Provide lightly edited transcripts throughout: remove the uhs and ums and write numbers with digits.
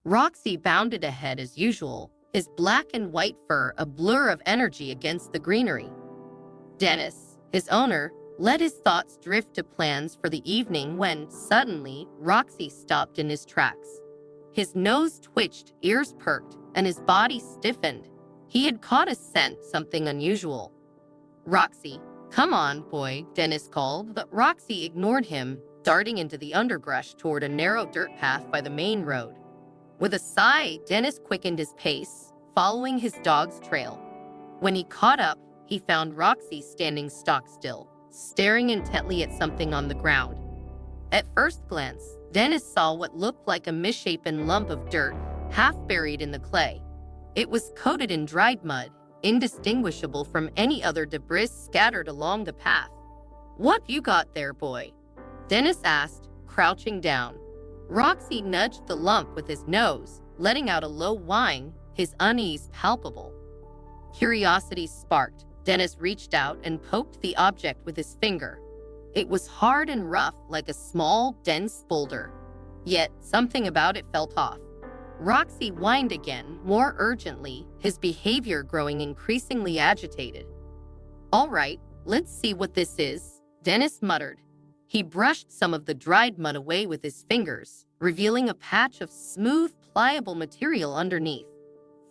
Roxy bounded ahead as usual, his black and white fur a blur of energy against the greenery. Dennis, his owner, let his thoughts drift to plans for the evening when, suddenly, Roxy stopped in his tracks. His nose twitched, ears perked, and his body stiffened. He had caught a scent, something unusual. "Roxy, come on, boy," Dennis called, but Roxy ignored him, darting into the underbrush toward a narrow dirt path by the main road. With a sigh, Dennis quickened his pace, following his dog's trail. When he caught up, he found Roxy standing stock still, staring intently at something on the ground. At first glance, Dennis saw what looked like a misshapen lump of dirt, half buried in the clay. It was coated in dried mud, indistinguishable from any other debris scattered along the path. "What you got there, boy?" Dennis asked, crouching down. Roxy nudged the lump with his nose, letting out a low whine, his unease palpable. Curiosity sparked. Dennis reached out and poked the object with his finger. It was hard and rough, like a small, dense boulder. Yet something about it felt off. Roxy whined again, more urgently, his behavior growing increasingly agitated. "All right, let's see what this is," Dennis muttered. He brushed some of the dried mud away with his fingers, revealing a patch of smooth, pliable material underneath.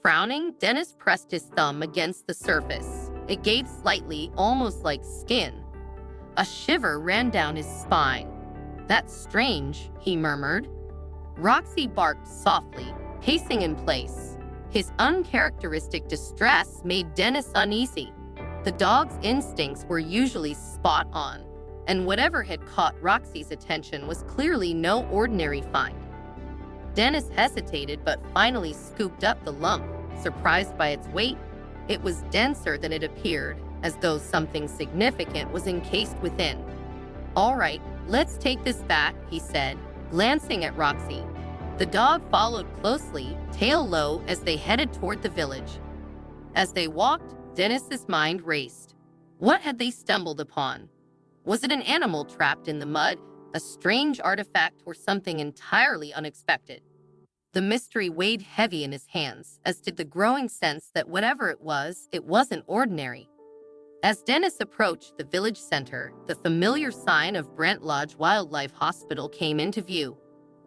Frowning, Dennis pressed his thumb against the surface. It gave slightly, almost like skin. A shiver ran down his spine. "That's strange," he murmured. Roxy barked softly, pacing in place. His uncharacteristic distress made Dennis uneasy. The dog's instincts were usually spot on, and whatever had caught Roxy's attention was clearly no ordinary find. Dennis hesitated but finally scooped up the lump, surprised by its weight. It was denser than it appeared, as though something significant was encased within. "All right, let's take this back," he said, glancing at Roxy. The dog followed closely, tail low, as they headed toward the village. As they walked, Dennis's mind raced. What had they stumbled upon? Was it an animal trapped in the mud, a strange artifact, or something entirely unexpected? The mystery weighed heavy in his hands, as did the growing sense that whatever it wasn't ordinary. As Dennis approached the village center, the familiar sign of Brent Lodge Wildlife Hospital came into view.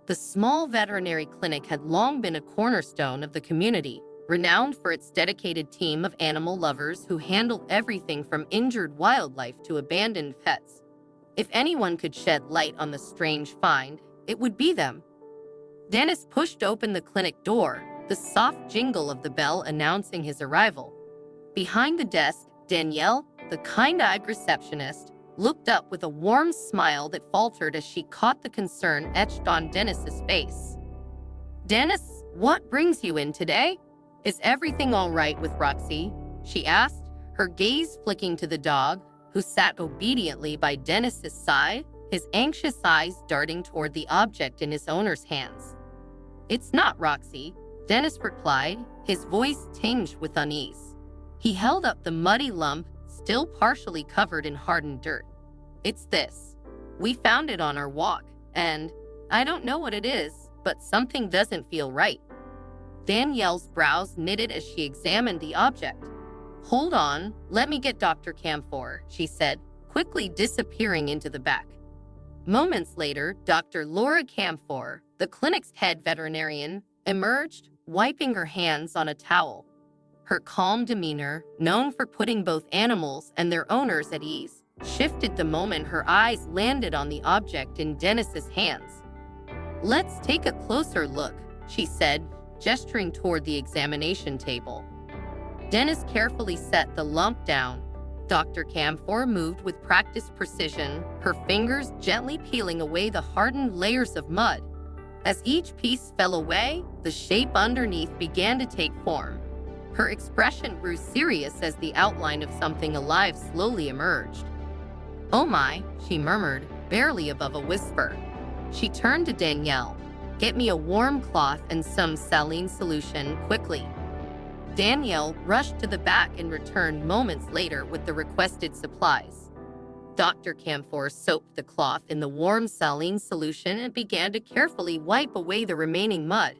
The small veterinary clinic had long been a cornerstone of the community, renowned for its dedicated team of animal lovers who handle everything from injured wildlife to abandoned pets. If anyone could shed light on the strange find, it would be them. Dennis pushed open the clinic door, the soft jingle of the bell announcing his arrival. Behind the desk, Danielle, the kind-eyed receptionist, looked up with a warm smile that faltered as she caught the concern etched on Dennis's face. "Dennis, what brings you in today? Is everything all right with Roxy?" she asked, her gaze flicking to the dog, who sat obediently by Dennis's side, his anxious eyes darting toward the object in his owner's hands. "It's not Roxy," Dennis replied, his voice tinged with unease. He held up the muddy lump, still partially covered in hardened dirt. "It's this. We found it on our walk, and I don't know what it is, but something doesn't feel right." Danielle's brows knitted as she examined the object. "Hold on, let me get Dr. Camphor," she said, quickly disappearing into the back. Moments later, Dr. Laura Camphor, the clinic's head veterinarian, emerged, wiping her hands on a towel. Her calm demeanor, known for putting both animals and their owners at ease, shifted the moment her eyes landed on the object in Dennis's hands. "Let's take a closer look," she said, gesturing toward the examination table. Dennis carefully set the lump down. Dr. Camphor moved with practiced precision, her fingers gently peeling away the hardened layers of mud. As each piece fell away, the shape underneath began to take form. Her expression grew serious as the outline of something alive slowly emerged. "Oh my," she murmured, barely above a whisper. She turned to Danielle. "Get me a warm cloth and some saline solution, quickly." Danielle rushed to the back and returned moments later with the requested supplies. Dr. Camphor soaked the cloth in the warm saline solution and began to carefully wipe away the remaining mud.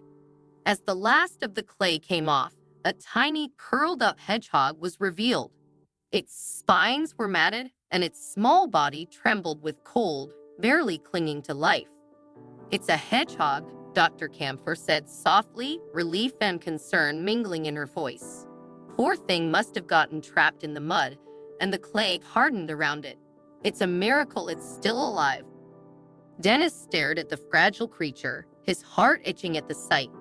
As the last of the clay came off, a tiny, curled-up hedgehog was revealed. Its spines were matted, and its small body trembled with cold, barely clinging to life. "It's a hedgehog," Dr. Camphor said softly, relief and concern mingling in her voice. "Poor thing must have gotten trapped in the mud, and the clay hardened around it. It's a miracle it's still alive." Dennis stared at the fragile creature, his heart itching at the sight.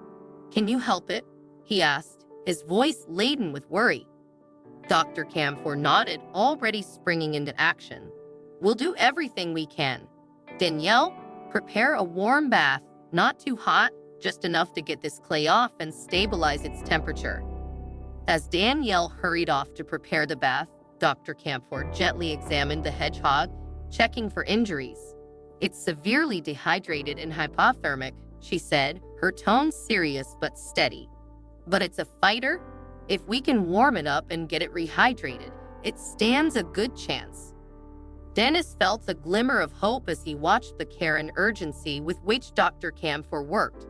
"Can you help it?" he asked, his voice laden with worry. Dr. Camphor nodded, already springing into action. "We'll do everything we can. Danielle, prepare a warm bath, not too hot, just enough to get this clay off and stabilize its temperature." As Danielle hurried off to prepare the bath, Dr. Camphor gently examined the hedgehog, checking for injuries. "It's severely dehydrated and hypothermic," she said, her tone serious but steady. "But it's a fighter. If we can warm it up and get it rehydrated, it stands a good chance." Dennis felt a glimmer of hope as he watched the care and urgency with which Dr. Camphor worked.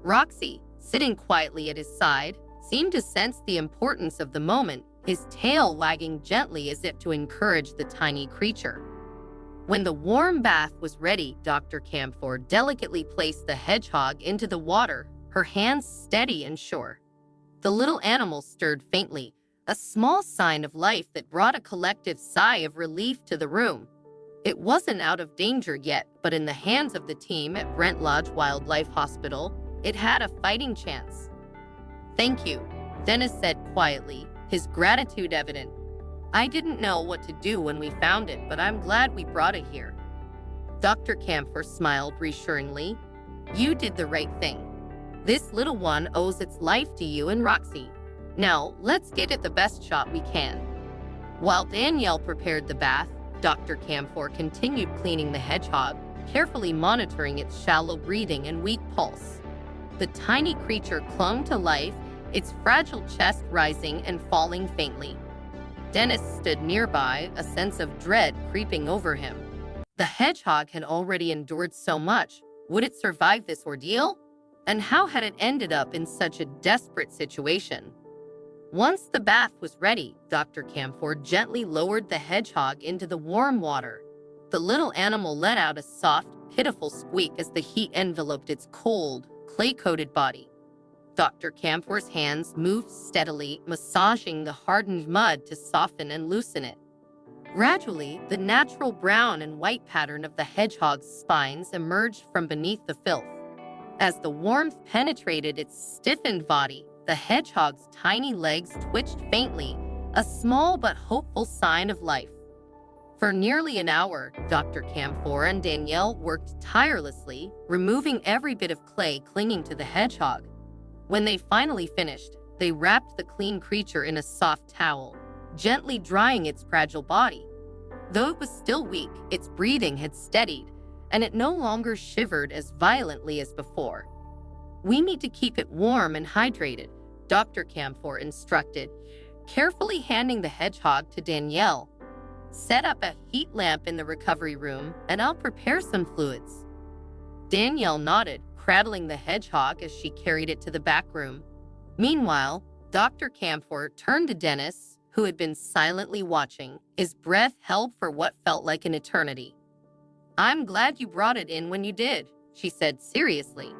Roxy, sitting quietly at his side, seemed to sense the importance of the moment, his tail wagging gently as if to encourage the tiny creature. When the warm bath was ready, Dr. Camphor delicately placed the hedgehog into the water, her hands steady and sure. The little animal stirred faintly, a small sign of life that brought a collective sigh of relief to the room. It wasn't out of danger yet, but in the hands of the team at Brent Lodge Wildlife Hospital, it had a fighting chance. "Thank you," Dennis said quietly, his gratitude evident. "I didn't know what to do when we found it, but I'm glad we brought it here." Dr. Camphor smiled reassuringly. "You did the right thing. This little one owes its life to you and Roxy. Now, let's get it the best shot we can." While Danielle prepared the bath, Dr. Camphor continued cleaning the hedgehog, carefully monitoring its shallow breathing and weak pulse. The tiny creature clung to life, its fragile chest rising and falling faintly. Dennis stood nearby, a sense of dread creeping over him. The hedgehog had already endured so much. Would it survive this ordeal? And how had it ended up in such a desperate situation? Once the bath was ready, Dr. Camphor gently lowered the hedgehog into the warm water. The little animal let out a soft, pitiful squeak as the heat enveloped its cold, clay-coated body. Dr. Camphor's hands moved steadily, massaging the hardened mud to soften and loosen it. Gradually, the natural brown and white pattern of the hedgehog's spines emerged from beneath the filth. As the warmth penetrated its stiffened body, the hedgehog's tiny legs twitched faintly, a small but hopeful sign of life. For nearly an hour, Dr. Camphor and Danielle worked tirelessly, removing every bit of clay clinging to the hedgehog. When they finally finished, they wrapped the clean creature in a soft towel, gently drying its fragile body. Though it was still weak, its breathing had steadied, and it no longer shivered as violently as before. "We need to keep it warm and hydrated," Dr. Camphor instructed, carefully handing the hedgehog to Danielle. "Set up a heat lamp in the recovery room, and I'll prepare some fluids." Danielle nodded, cradling the hedgehog as she carried it to the back room. Meanwhile, Dr. Camphor turned to Dennis, who had been silently watching, his breath held for what felt like an eternity. "I'm glad you brought it in when you did," she said seriously.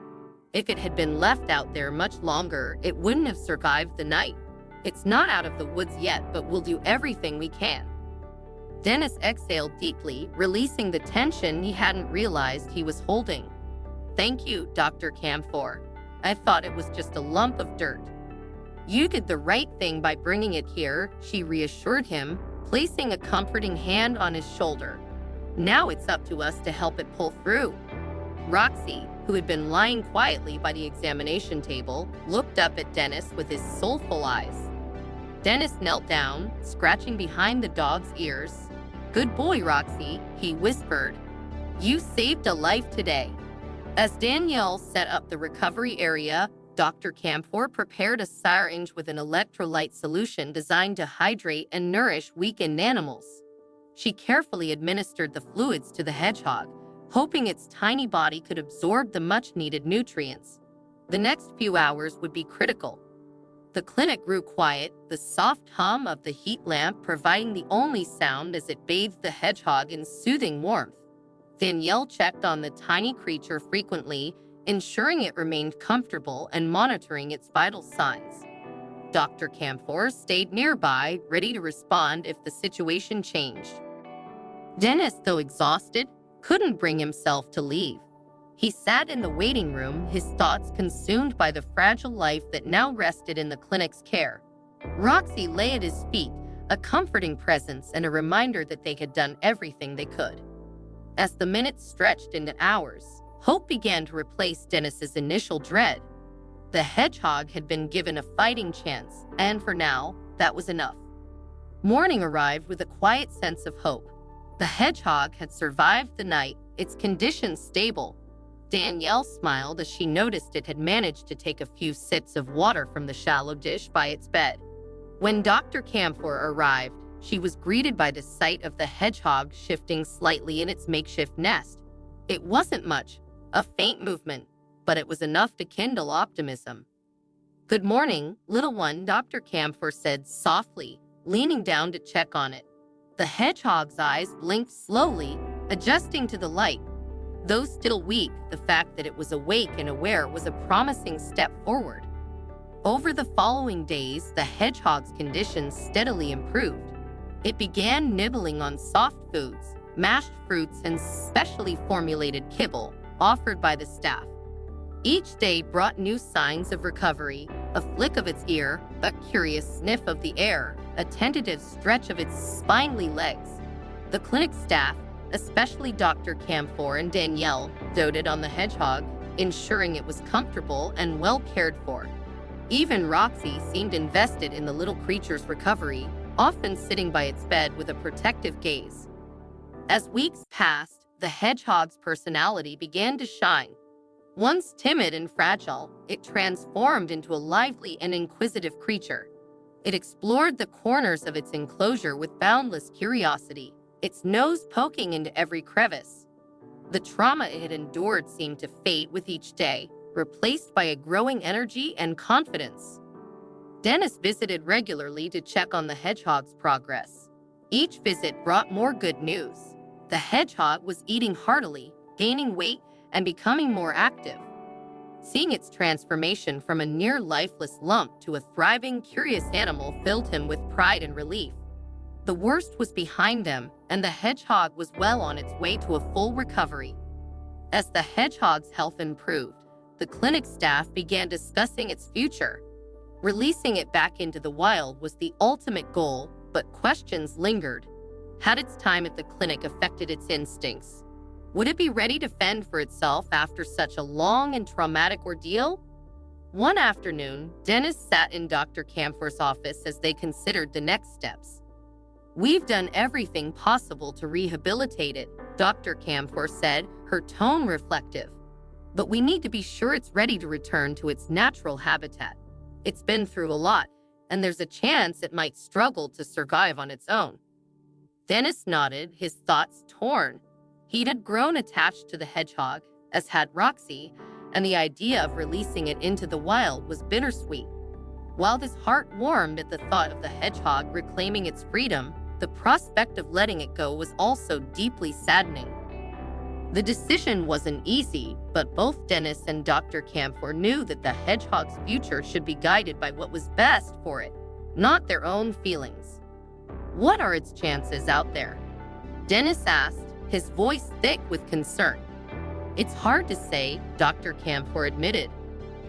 "If it had been left out there much longer, it wouldn't have survived the night. It's not out of the woods yet, but we'll do everything we can." Dennis exhaled deeply, releasing the tension he hadn't realized he was holding. "Thank you, Dr. Camphor. I thought it was just a lump of dirt." "You did the right thing by bringing it here," she reassured him, placing a comforting hand on his shoulder. "Now it's up to us to help it pull through." Roxy, who had been lying quietly by the examination table, looked up at Dennis with his soulful eyes. Dennis knelt down, scratching behind the dog's ears. "Good boy, Roxy," he whispered. "You saved a life today." As Danielle set up the recovery area, Dr. Camphor prepared a syringe with an electrolyte solution designed to hydrate and nourish weakened animals. She carefully administered the fluids to the hedgehog, hoping its tiny body could absorb the much-needed nutrients. The next few hours would be critical. The clinic grew quiet, the soft hum of the heat lamp providing the only sound as it bathed the hedgehog in soothing warmth. Danielle checked on the tiny creature frequently, ensuring it remained comfortable and monitoring its vital signs. Dr. Camphor stayed nearby, ready to respond if the situation changed. Dennis, though exhausted, couldn't bring himself to leave. He sat in the waiting room, his thoughts consumed by the fragile life that now rested in the clinic's care. Roxy lay at his feet, a comforting presence and a reminder that they had done everything they could. As the minutes stretched into hours, hope began to replace Dennis's initial dread. The hedgehog had been given a fighting chance, and for now, that was enough. Morning arrived with a quiet sense of hope. The hedgehog had survived the night, its condition stable. Danielle smiled as she noticed it had managed to take a few sips of water from the shallow dish by its bed. When Dr. Camphor arrived, she was greeted by the sight of the hedgehog shifting slightly in its makeshift nest. It wasn't much, a faint movement, but it was enough to kindle optimism. "Good morning, little one," Dr. Camphor said softly, leaning down to check on it. The hedgehog's eyes blinked slowly, adjusting to the light. Though still weak, the fact that it was awake and aware was a promising step forward. Over the following days, the hedgehog's condition steadily improved. It began nibbling on soft foods, mashed fruits, and specially formulated kibble offered by the staff. Each day brought new signs of recovery, a flick of its ear, a curious sniff of the air, a tentative stretch of its spindly legs. The clinic staff, especially Dr. Camphor and Danielle, doted on the hedgehog, ensuring it was comfortable and well cared for. Even Roxy seemed invested in the little creature's recovery, often sitting by its bed with a protective gaze. As weeks passed, the hedgehog's personality began to shine. Once timid and fragile, it transformed into a lively and inquisitive creature. It explored the corners of its enclosure with boundless curiosity, its nose poking into every crevice. The trauma it had endured seemed to fade with each day, replaced by a growing energy and confidence. Dennis visited regularly to check on the hedgehog's progress. Each visit brought more good news. The hedgehog was eating heartily, gaining weight, and becoming more active. Seeing its transformation from a near-lifeless lump to a thriving, curious animal filled him with pride and relief. The worst was behind them, and the hedgehog was well on its way to a full recovery. As the hedgehog's health improved, the clinic staff began discussing its future. Releasing it back into the wild was the ultimate goal, but questions lingered. Had its time at the clinic affected its instincts? Would it be ready to fend for itself after such a long and traumatic ordeal? One afternoon, Dennis sat in Dr. Camphor's office as they considered the next steps. "We've done everything possible to rehabilitate it," Dr. Camphor said, her tone reflective. "But we need to be sure it's ready to return to its natural habitat. It's been through a lot, and there's a chance it might struggle to survive on its own." Dennis nodded, his thoughts torn. He had grown attached to the hedgehog, as had Roxy, and the idea of releasing it into the wild was bittersweet. While his heart warmed at the thought of the hedgehog reclaiming its freedom, the prospect of letting it go was also deeply saddening. The decision wasn't easy, but both Dennis and Dr. Camphor knew that the hedgehog's future should be guided by what was best for it, not their own feelings. "What are its chances out there?" Dennis asked, his voice thick with concern. "It's hard to say," Dr. Camphor admitted.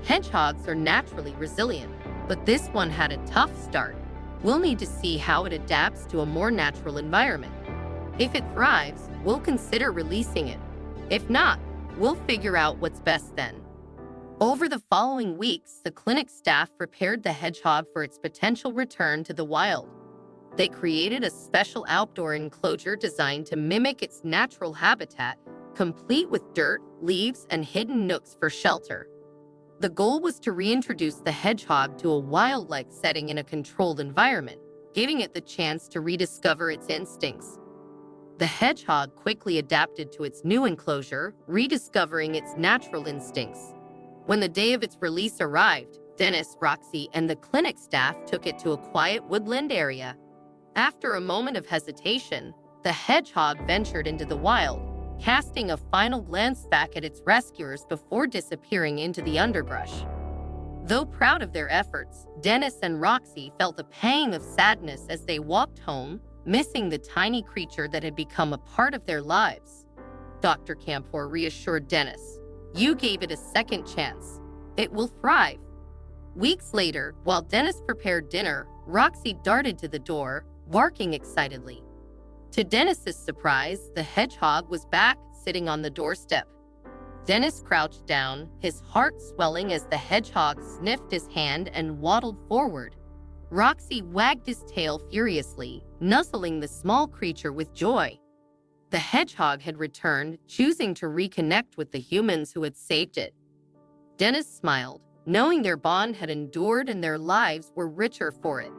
"Hedgehogs are naturally resilient, but this one had a tough start. We'll need to see how it adapts to a more natural environment. If it thrives, we'll consider releasing it. If not, we'll figure out what's best then." Over the following weeks, the clinic staff prepared the hedgehog for its potential return to the wild. They created a special outdoor enclosure designed to mimic its natural habitat, complete with dirt, leaves, and hidden nooks for shelter. The goal was to reintroduce the hedgehog to a wild-like setting in a controlled environment, giving it the chance to rediscover its instincts. The hedgehog quickly adapted to its new enclosure, rediscovering its natural instincts. When the day of its release arrived, Dennis, Roxy, and the clinic staff took it to a quiet woodland area. After a moment of hesitation, the hedgehog ventured into the wild, casting a final glance back at its rescuers before disappearing into the underbrush. Though proud of their efforts, Dennis and Roxy felt a pang of sadness as they walked home, missing the tiny creature that had become a part of their lives. Dr. Campor reassured Dennis, "You gave it a second chance. It will thrive." Weeks later, while Dennis prepared dinner, Roxy darted to the door, barking excitedly. To Dennis's surprise, the hedgehog was back, sitting on the doorstep. Dennis crouched down, his heart swelling as the hedgehog sniffed his hand and waddled forward. Roxy wagged his tail furiously, nuzzling the small creature with joy. The hedgehog had returned, choosing to reconnect with the humans who had saved it. Dennis smiled, knowing their bond had endured and their lives were richer for it.